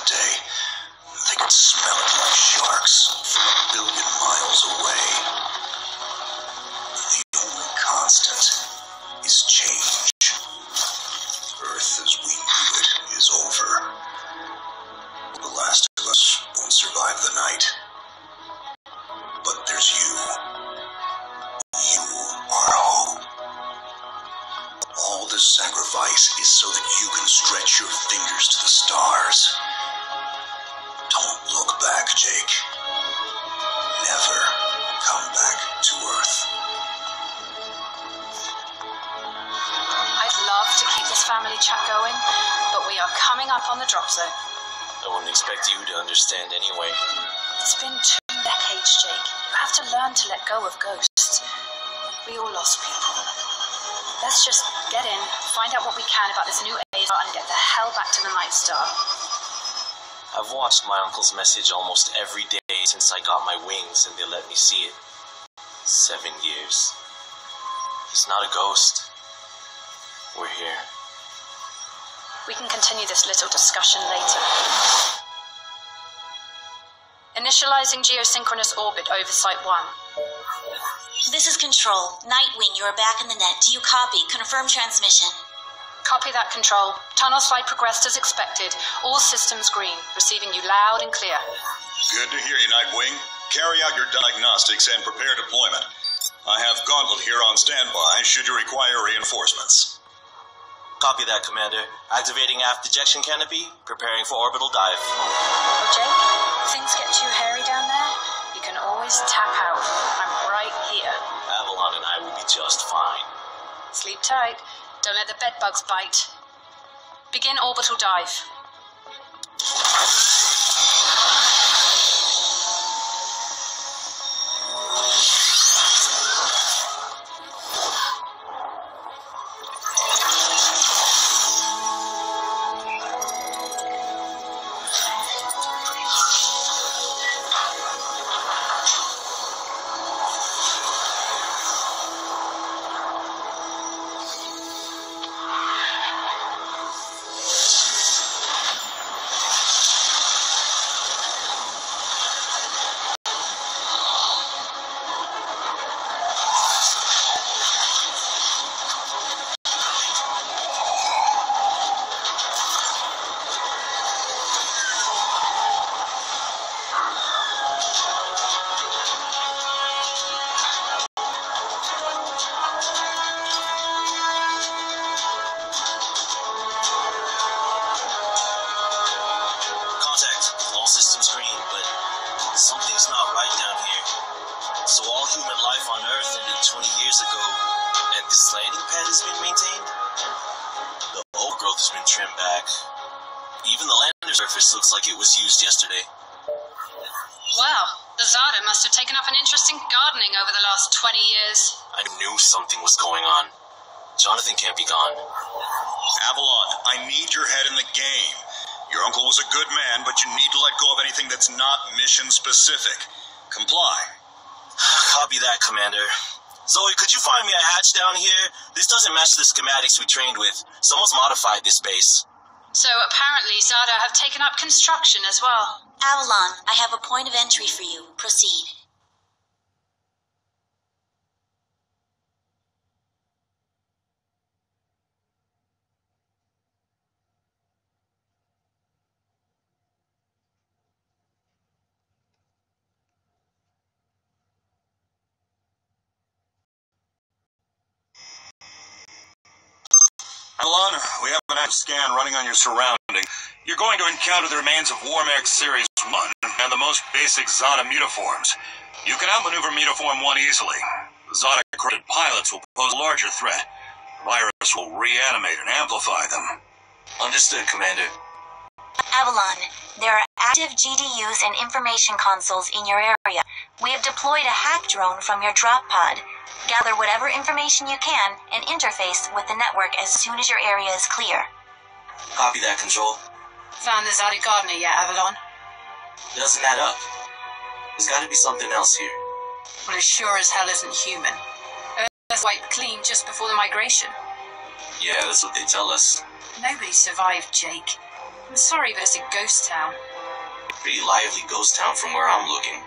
that day. They could smell it like sharks from a billion miles away. The only constant is change. Earth as we knew it is over. The last of us won't survive the night. But there's you. You are hope. All this sacrifice is so that you can stretch your fingers to the stars. Don't look back, Jake. Never come back to Earth. I'd love to keep this family chat going, but we are coming up on the drop zone. I wouldn't expect you to understand anyway. It's been 2 decades, Jake. You have to learn to let go of ghosts. We all lost people. Let's just get in, find out what we can about this new age, and get the hell back to the Night Star. I've watched my uncle's message almost every day since I got my wings and they let me see it. 7 years. He's not a ghost. We're here. We can continue this little discussion later. Initializing geosynchronous orbit over Site 1. This is Control. Nightwing, you are back in the net. Do you copy? Confirm transmission. Copy that, Control. Tunnel flight progressed as expected. All systems green. Receiving you loud and clear. Good to hear you, Nightwing. Carry out your diagnostics and prepare deployment. I have Gauntlet here on standby should you require reinforcements. Copy that, Commander. Activating aft ejection canopy, preparing for orbital dive. Oh, Jake, if things get too hairy down there, you can always tap out. I'm right here. Avalon and I will be just fine. Sleep tight. Don't let the bedbugs bite. Begin orbital dive. Something's not right down here. So all human life on Earth ended 20 years ago, and this landing pad has been maintained? The overgrowth has been trimmed back. Even the lander surface looks like it was used yesterday. Well, the Zada must have taken up an interest in gardening over the last 20 years. I knew something was going on. Jonathan can't be gone. Avalon, I need your head in the game. Your uncle was a good man, but you need to let go of anything that's not mission-specific. Comply. Copy that, Commander. Zoe, could you find me a hatch down here? This doesn't match the schematics we trained with. Someone's modified this base. So apparently Zada have taken up construction as well. Avalon, I have a point of entry for you. Proceed. Avalon, we have an active scan running on your surroundings. You're going to encounter the remains of Warmax Series 1 and the most basic Zada mutaforms. You can outmaneuver Mutaform 1 easily. The Zada-corrupted pilots will pose a larger threat. The virus will reanimate and amplify them. Understood, Commander. Avalon, there are active GDUs and information consoles in your area. We have deployed a hack drone from your drop pod. Gather whatever information you can and interface with the network as soon as your area is clear. Copy that, Control. Found the Zada gardener yet, Avalon? Doesn't add up. There's gotta be something else here. Well, it sure as hell isn't human. Earth wiped clean just before the migration. Yeah, that's what they tell us. Nobody survived, Jake. I'm sorry, but it's a ghost town. Pretty lively ghost town from where I'm looking.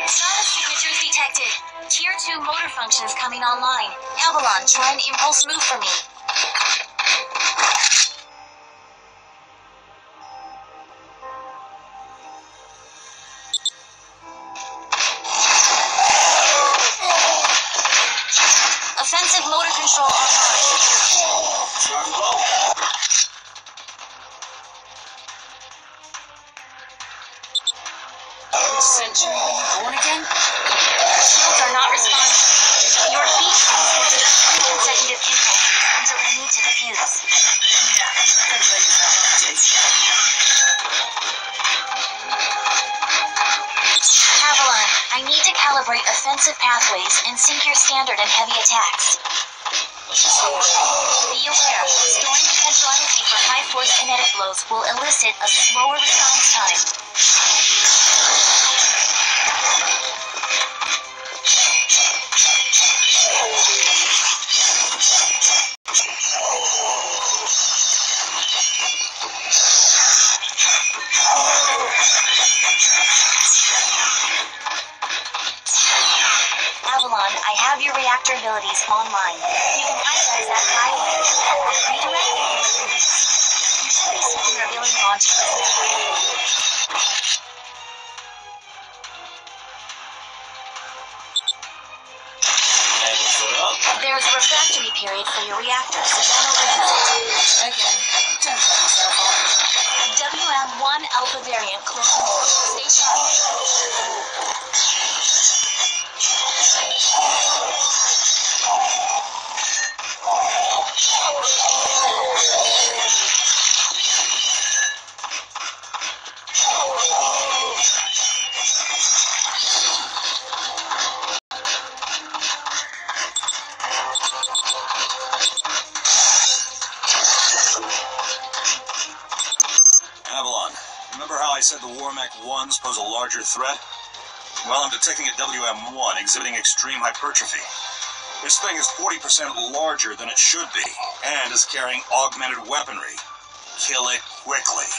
Status signatures detected. Tier 2 motor functions coming online. Avalon, try an impulse move for me. Offensive motor control online. Century when you born again? Shields are not responding. Your feet will take 3 consecutive impulses until they need to defuse. Yeah, don't blame yourself on taste. Avalon, I need to calibrate offensive pathways and sync your standard and heavy attacks. Be aware, storing potential energy for high-force kinetic blows will elicit a slower response time. Avalon, I have your reactor abilities online. You can highlight that file and redirect it into release. You should be seeing your ability launch. There's a refractory period for your reactor, so don't overuse it. Again, don't cut yourself off. WM1 Alpha variant closing the station. Avalon, remember how I said the Warmech 1s pose a larger threat? Well, I'm detecting a WM1 exhibiting extreme hypertrophy. This thing is 40% larger than it should be, and is carrying augmented weaponry. Kill it quickly.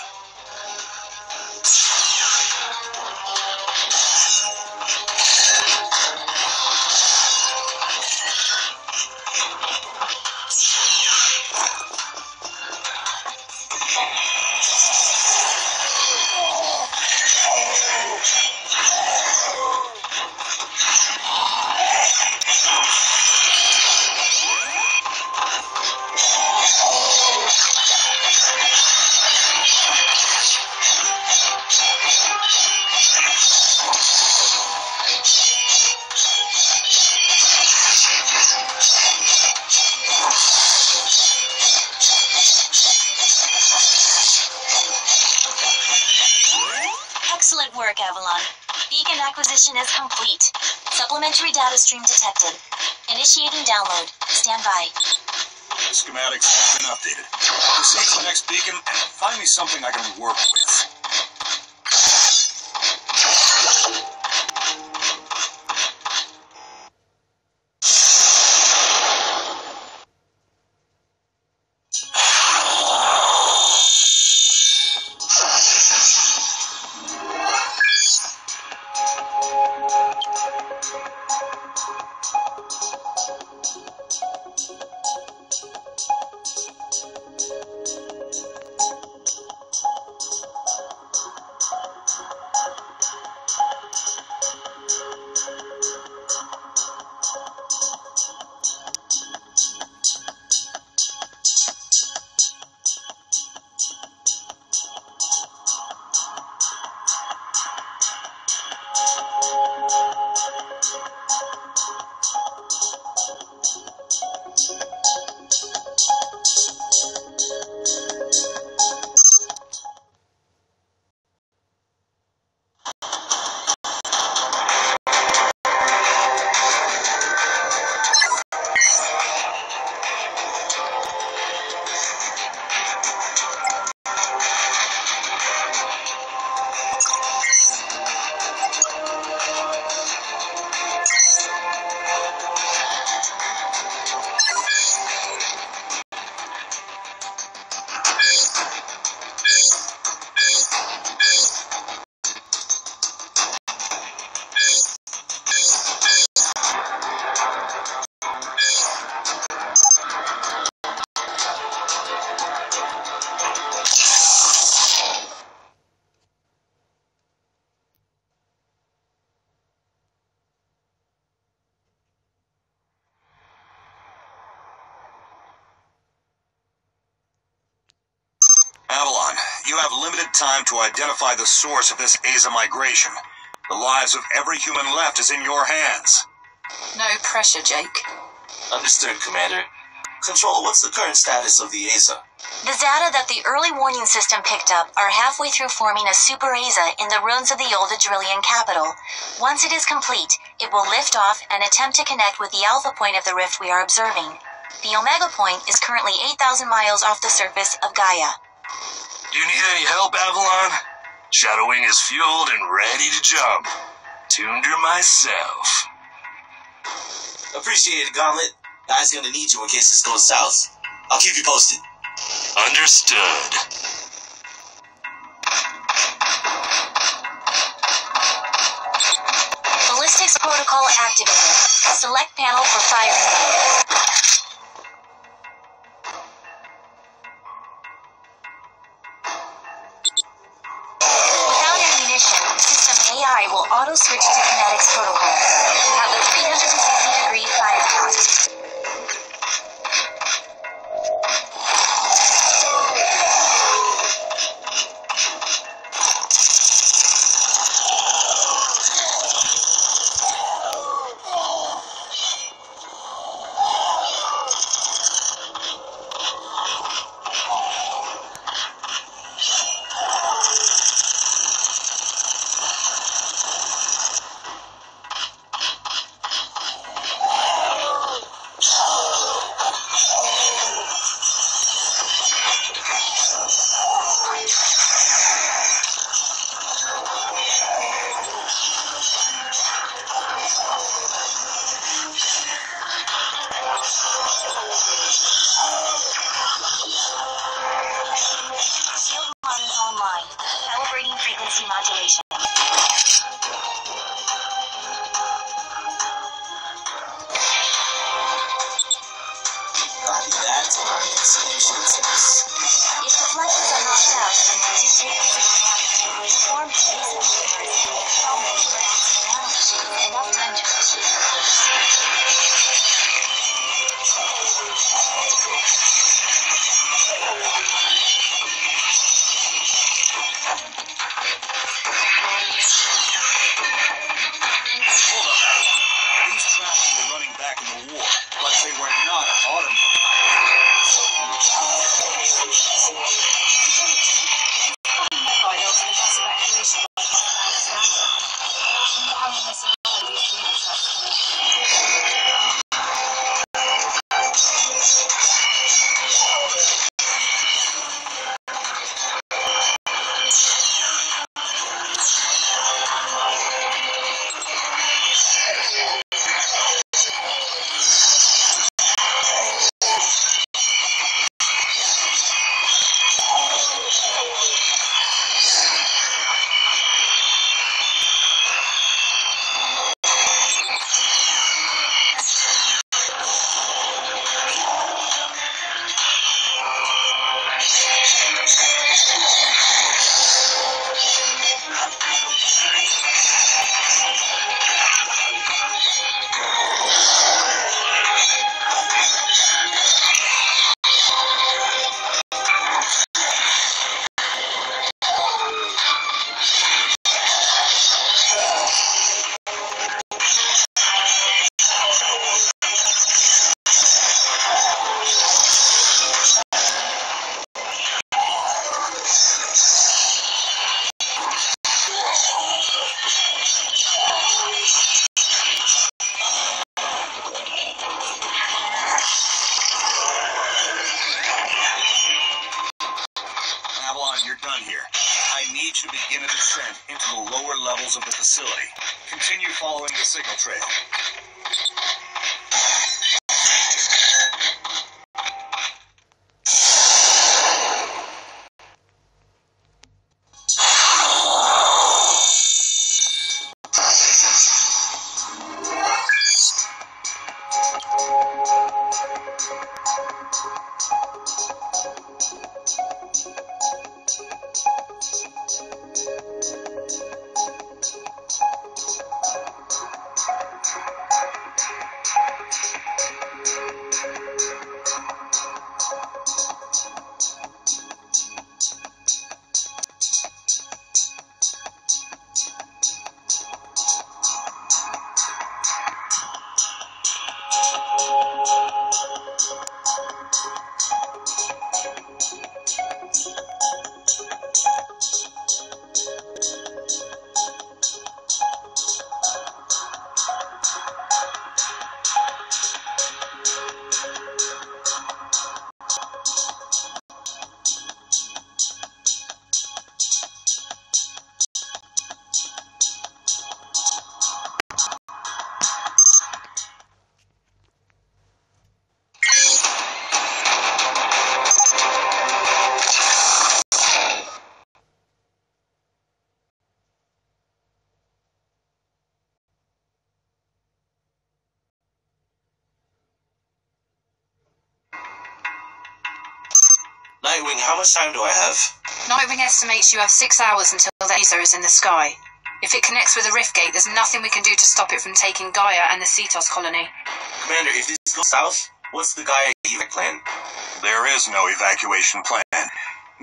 Excellent work, Avalon. Beacon acquisition is complete. Supplementary data stream detected. Initiating download. Stand by. The schematics have been updated. Proceed to the next beacon and find me something I can work with. Avalon, you have limited time to identify the source of this Aza migration. The lives of every human left is in your hands. No pressure, Jake. Understood, Commander. Control, what's the current status of the Aza? The data that the early warning system picked up are halfway through forming a super Aza in the ruins of the old Adrillian capital. Once it is complete, it will lift off and attempt to connect with the alpha point of the rift we are observing. The Omega point is currently 8,000 miles off the surface of Gaia. Do you need any help, Avalon? Shadowwing is fueled and ready to jump. Tuned her myself. Appreciate it, Gauntlet. Guy's gonna need you in case this goes south. I'll keep you posted. Understood. Ballistics protocol activated. Select panel for firing mode. Without ammunition, system AI will auto-switch to kinetics protocol. Have a 360-degree fire path. Modulation. Copy that. Solution test. If the flashes are knocked out and do take the form spaces enough time to achieve Hold up. These traps were running back in the war, but they were not automated. You're done here. I need you to begin a descent into the lower levels of the facility. Continue following the signal trail. Nightwing, how much time do I have? Nightwing estimates you have 6 hours until the laser is in the sky. If it connects with the rift gate, there's nothing we can do to stop it from taking Gaia and the Cetos colony. Commander, if this goes south, what's the Gaia evac plan? There is no evacuation plan.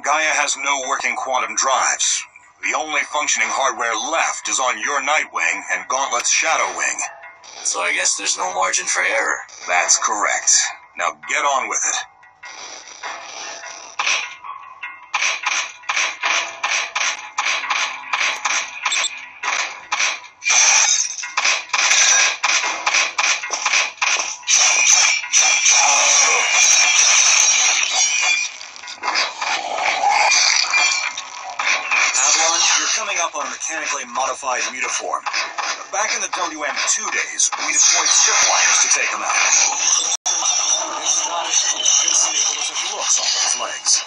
Gaia has no working quantum drives. The only functioning hardware left is on your Nightwing and Gauntlet's Shadow Wing. So I guess there's no margin for error. That's correct. Now get on with it. Coming up on a mechanically modified mutaform. Back in the WM2 days, we deployed ship wires to take them out. It's not as stable as it looks on those legs.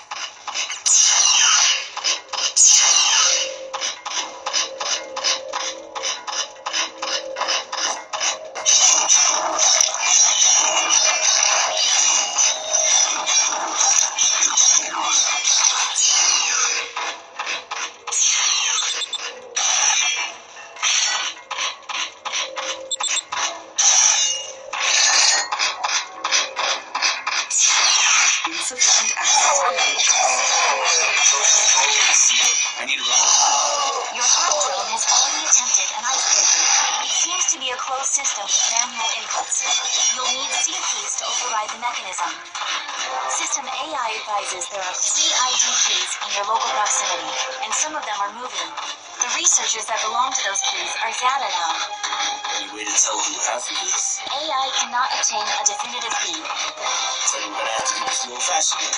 Insufficient access privileges. I need a report. Your top drone has already attempted an ice breaking. It seems to be a closed system with manual inputs. You'll need C keys to override the mechanism. System AI advises there are 3 ID keys in your local proximity, and some of them are moving. The researchers that belong to those keys are data now. Any way to tell who has these? AI cannot obtain a definitive key. So we're gonna have to do this the old-fashioned way.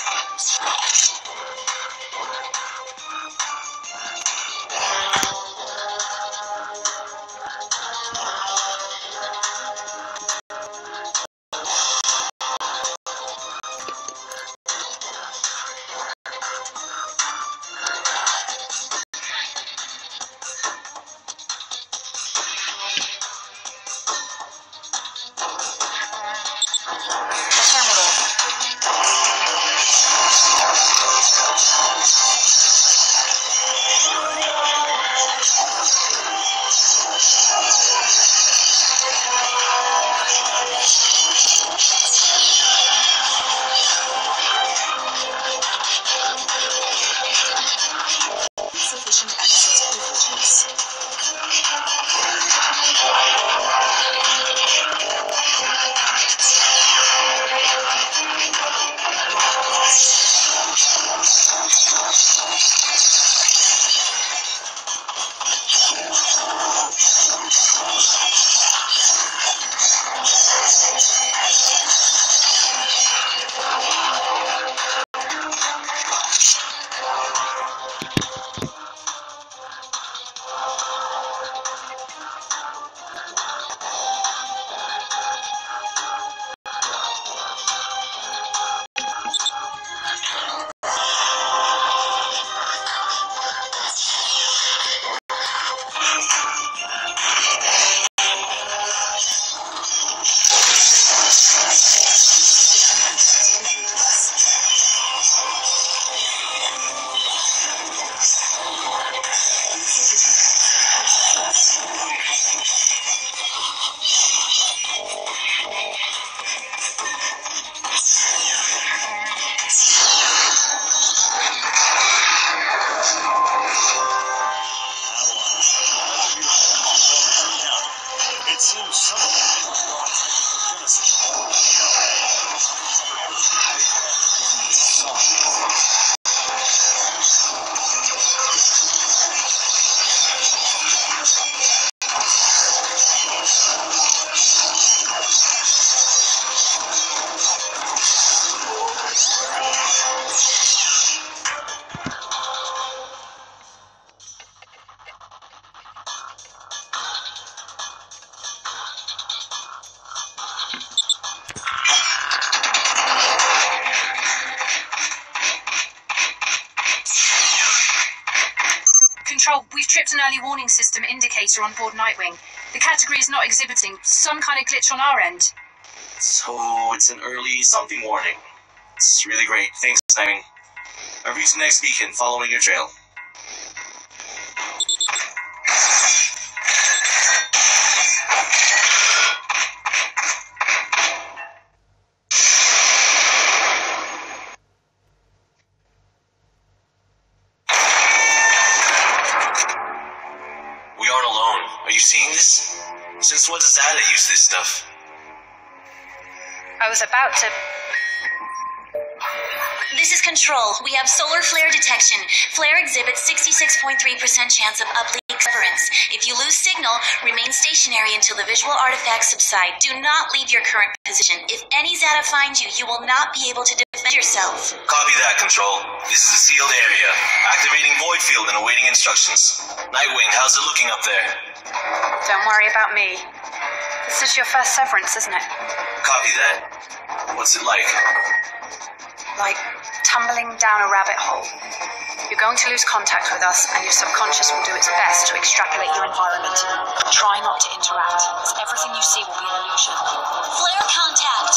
Insufficient access privileges. It seems some of them are not Control, we've tripped an early warning system indicator on board Nightwing. The category is not exhibiting some kind of glitch on our end. So it's an early something warning. It's really great. Thanks, Nightwing. I've reached the next beacon, following your trail. We aren't alone. Are you seeing this? Since when does Ada use this stuff? I was about to... This is Control. We have solar flare detection. Flare exhibits 66.3% chance of uplink severance. If you lose signal, remain stationary until the visual artifacts subside. Do not leave your current position. If any Zeta finds you, you will not be able to defend yourself. Copy that, Control. This is a sealed area. Activating void field and awaiting instructions. Nightwing, how's it looking up there? Don't worry about me. This is your first severance, isn't it? Copy that. What's it like? Like tumbling down a rabbit hole. You're going to lose contact with us, and your subconscious will do its best to extrapolate your environment. Try not to interact, as everything you see will be an illusion. Flare contact.